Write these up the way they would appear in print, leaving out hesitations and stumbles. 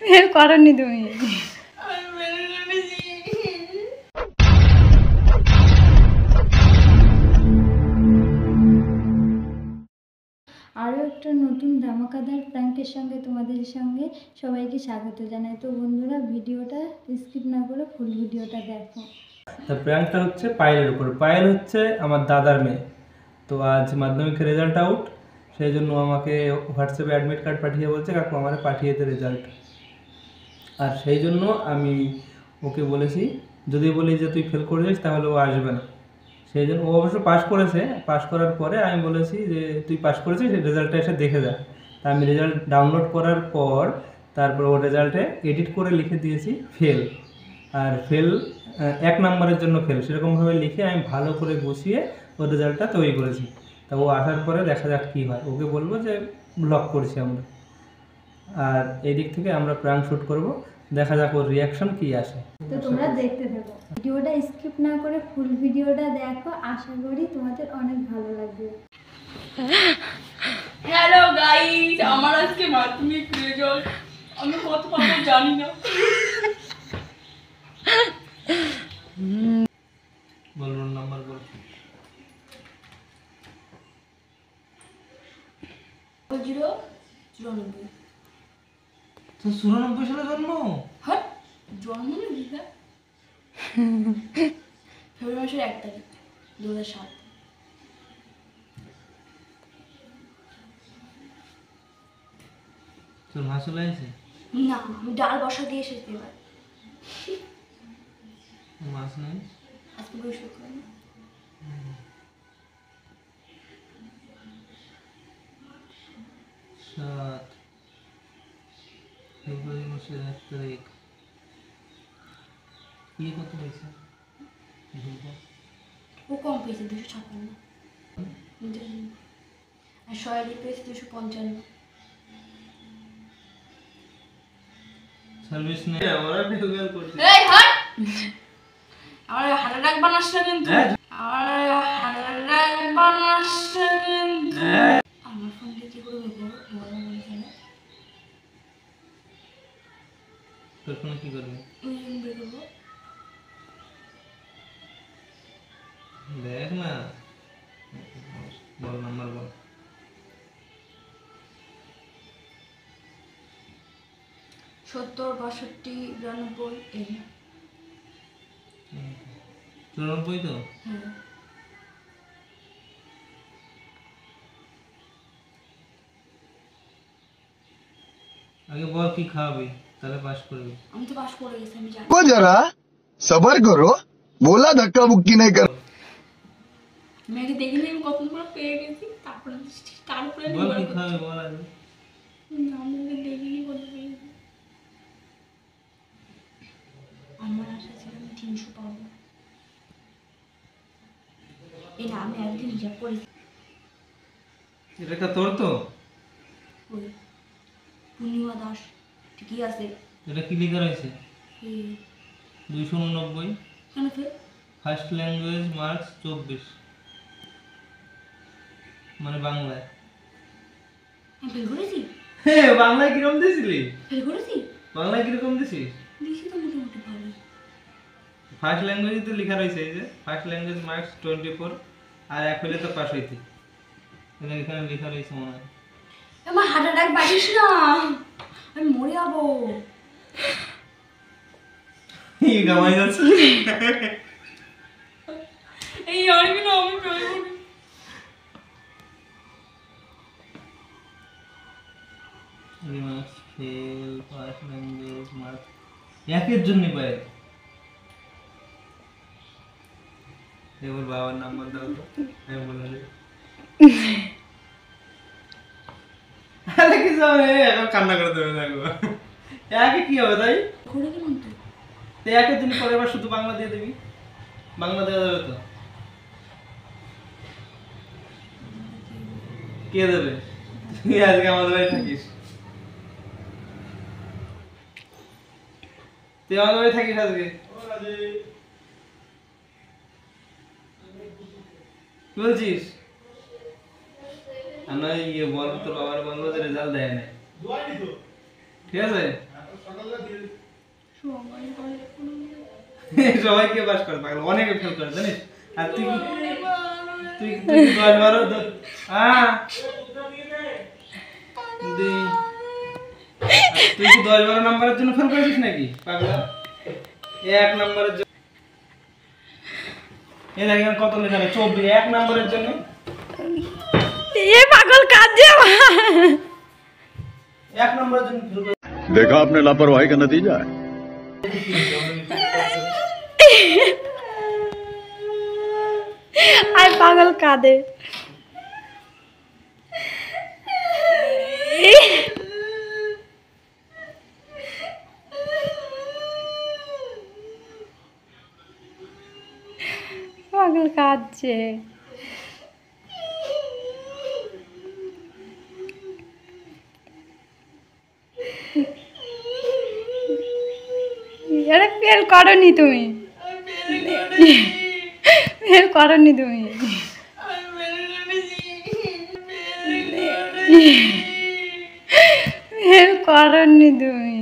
Fail করনি তুমি। আরও একটা নতুন ধামাকাদার প্র্যাঙ্কের সঙ্গে তোমাদের সঙ্গে সবাইকে স্বাগত জানাই। তো বন্ধুরা, ভিডিওটা স্কিপ না করে ফুল ভিডিওটা দেখো। তো প্র্যাঙ্কটা হচ্ছে পায়েলের উপর। পায়েল হচ্ছে আমার দাদার মেয়ে। তো আজ মাধ্যমিকের রেজাল্ট আউট, সেই জন্য আমাকে হোয়াটসঅ্যাপে অ্যাডমিট কার্ড পাঠিয়ে বলছে কাকু আমার পাঠিয়ে দে রেজাল্ট। আর সেই জন্য আমি ওকে বলেছি যদি বলি যে তুই ফেল করেছিস তাহলে ও আসবে না। সেই জন্য ও অবশ্য পাস করেছে, পাস করার পরে আমি বলেছি যে তুই পাস করেছিস রেজাল্টটা এসে দেখে যা। তা আমি রেজাল্ট ডাউনলোড করার পর তারপর ও রেজাল্টে এডিট করে লিখে দিয়েছি ফেল। আর ফেল 1 নম্বরের জন্য ফেল, সেরকমভাবে লিখে আমি ভালো করে গুছিয়ে ও রেজাল্টটা তৈরি করেছি। তা ও আসার পরে দেখা যাক কী হয়, ওকে বলবো যে ব্লক করছি আমরা। আর এই দিক থেকে আমরা প্র্যাঙ্ক শ্যুট করব, দেখা যাক ওর রিয়াকশন কী আসে। তো তোমরা দেখতে থাকো, ভিডিওটা স্কিপ না করে ফুল ভিডিওটা দেখো, আশা করি তোমাদের অনেক ভালো লাগবে। হ্যালো গাইস, আমার আজকে মাধ্যমিক রেজাল্ট। আমি কত পাবো জানি না। বল রোল নাম্বার বল। 094। তো 94 সালে জন্ম? হ্যাঁ, জন্ম নাকি? ফেব্রুয়ারি মাসের 1 তারিখ 2007। তোর মাছ চলে আসে? না, আমি ডাল বসা দিয়ে এসেছি এবার। মাছ নেই আজকে বৃহস্পতিবার। 7 ফেব্রুয়ারি মাসের 1 তারিখ। কি কত হয়েছে? ও কম পেয়েছে 256। আর সয়ালি পেয়েছে 255। সার্ভিস নেই, ওরা ফেল করছে। এই হাট, আমার হার্ট অ্যাটাক বানাচ্ছে কিন্তু। আমার হার্ট অ্যাটাক বানাচ্ছে কিন্তু। আমার ফোনটা কি করে বের করবো? তোর ফোনে কি করবি? বের করবো। দেখ না, বল নাম্বার বল। 70 62 92 এই। 94 তো? হ্যাঁ। আগে বল কি খাওয়াবি, তাহলে পাস করবি। আমি তো পাস করে গেছি, আমি জানি। को जरा सबर करो, बोला धक्का मुक्की नहीं कर। মেয়েকে দেখিনি, আমি কত করে পেয়ে গেছি। তারপরে বল কি খাওয়াবি বল আগে। আমি ওকে দেখিনি, কত পেয়েছি। আমার আশা ছিল আমি 300 পাবো। এই না, আমি একদিন হিসাব করেছি। এটা তোর তো? ওই পূর্ণিমা দাস ঠিকই আছে। এটা কি লেখা রয়েছে? 289। কেন ফের? ফার্স্ট ল্যাঙ্গুয়েজ মার্কস 24, মানে বাংলায়। আমি ফেল করেছি। হ্যাঁ, বাংলায় কিরকম দিয়েছিলি? ফেল করেছি। বাংলায় কিরকম দিছিস? দিছি তো মোটামুটি ভালো। ফার্স্ট ল্যাঙ্গুয়েজ তো লেখা রয়েছে, এই যে ফার্স্ট ল্যাঙ্গুয়েজ মার্কস 24, আর এক হলে তো পাস হইতি। এখানে লেখা রয়েছে মনে হয়। আমার হার্ট অ্যাটাক বাড়িস না, আমি মরে যাবো। এই গামাই যাচ্ছে। এই আমি না, আমি ফেল করি। Marks fail, first language marks একের জন্য পায়। এবার বাবার নাম্বার দাও তো, আমি বলে দিই। আরে কি জানে, এখন কান্না করে দেবে না গো। একে কি হবে তাই? করে গেলাম তো। তো একের জন্য পরের বার শুধু বাংলা দিয়ে দিবি, বাংলা দেওয়া যাবে তো? কে দেবে? তুই আজকে আমাদের বাড়ি থাকিস, তুই আমাদের বাড়ি থাকিস আজকে। কি বলছিস? আমরা ইয়ে বল, তোর বাবার বলবো যে রেজাল্ট দেয় না। ঠিক আছে? সবাইকে পাস করে পাগল, অনেকে ফেল করে জানিস। আর তুই তুই 10-12 তুই কি 10-12 নাম্বারের জন্য ফেল করেছিস নাকি পাগলা? 1 নাম্বারের জন্য এই দেখেন কত লেখা আছে 24 1 নাম্বারের জন্য। ये पागल काजे 1 নাম্বারের জন্য ফেল করে। देखा आपने लापरवाही का नतीजा है। आय पागल कादे पागल काजे अरे फेल करनी তুমি फेल करनी তুমি फेल करनी তুমি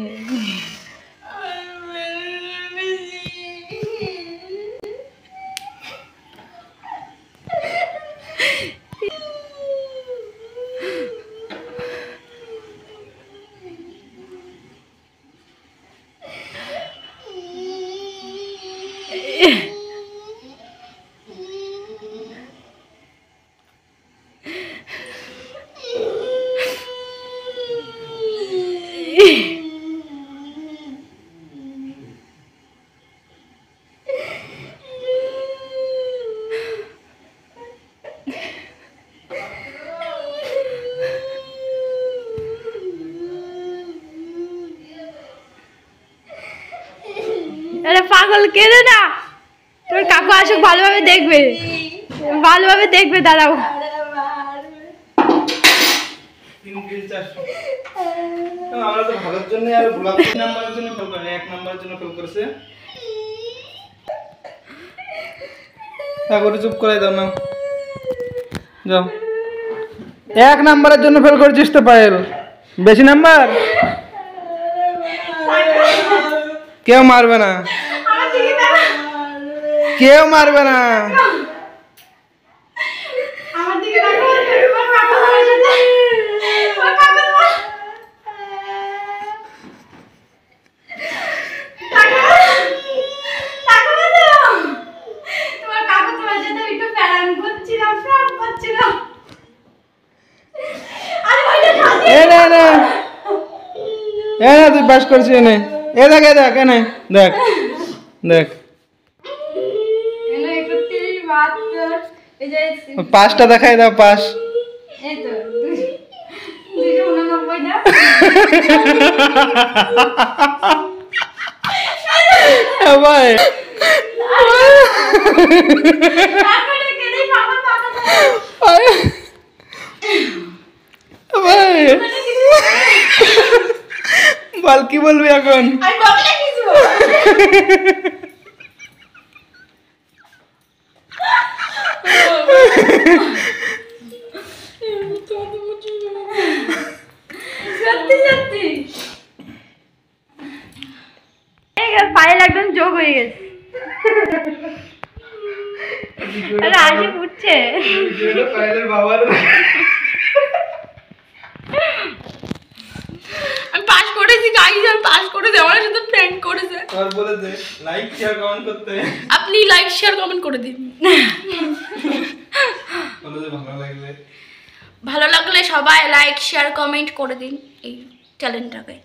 अरे पागल केदे ना তোর কাকু আসুক ভালোভাবে দেখবে দাঁড়াও 3 কিল 400 আমরা তো ভালোর জন্য আর ব্লক নাম্বারের জন্য ফেল করে 1 নাম্বারের জন্য ফেল করেছে। তারপরে চুপ করে দাও না, যাও। 1 নাম্বারের জন্য ফেল করেছিস তো পায়েল, বেশি নাম্বার কেউ মারবে না, কেউ মারবে না। আমার দিকে দেখো তোমার কাকু তোমার সাথে তোমার কাকু তোমার কাকু তোমার সাথে একটু প্যারান করছিলাম আরে ভাইটা খাদি এ না তুই পাস করছিস এনে, এ দেখ এনে দেখ দেখ এনে করতে বাত এই যে পাসটা দেখাই দাও, পাস এই তো 289 না ভাই তারপরে কেদে পাগল পাগল ভাই বল কি বলবি এখন? আমি বলতে কিছু সত্যি সত্যি পায়েল একদম যোগ হয়ে গেছে আরে আসে উঠছে পায়েলের বাবার আমি পাস করেছি গাইস, আমি পাস করেছি, আমার সাথে ফ্রেন্ড করেছে। আর বলে দে লাইক শেয়ার কমেন্ট করতে, আপনি লাইক শেয়ার কমেন্ট করে দিন। বলে দে ভালো লাগলে সবাই লাইক শেয়ার কমেন্ট করে দিন এই চ্যানেলটাকে।